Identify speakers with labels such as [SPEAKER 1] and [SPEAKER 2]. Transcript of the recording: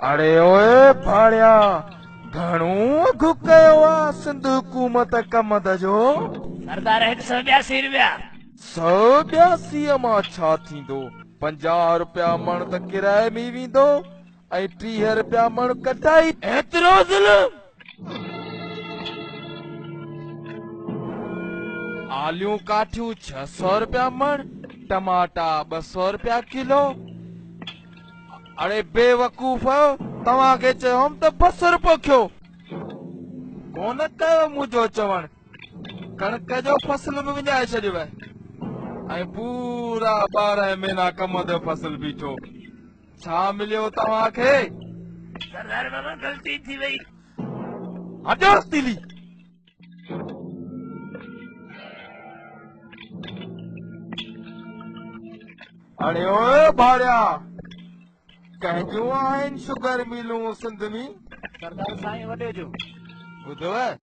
[SPEAKER 1] अरे ओए भाड़िया घणो अघु कयो आहे सिंध हुकूमत कमद जो।
[SPEAKER 2] सरदार 182 रुपया।
[SPEAKER 1] 182 मां छा थींदो? 50 रुपया मण त किराए में वेंदो ऐं 30 रुपया मण कटाई। एतिरो ज़ुल्म! आलियूं काठियूं 600 रुपया मण, टमाटा 200 रुपया किलो। अरे बेवकूफ़ तव्हांखे चयोमि त बसर पोखियो कोन कयो मुंहिंजो चवण। कणक जो फसल बि विञाए छॾियो ऐं पूरा 12 महीना कम जो फसल बीठो। छा मिलियो तव्हांखे?
[SPEAKER 2] सरदार बाबा गलती थी वई।
[SPEAKER 1] हटो तिली। अरे ओए भाड़िया कंहिंजूं आहिनि शुगर मिलूं सिंध में?
[SPEAKER 2] सरदार साईं वॾे जो।
[SPEAKER 1] ॿुधव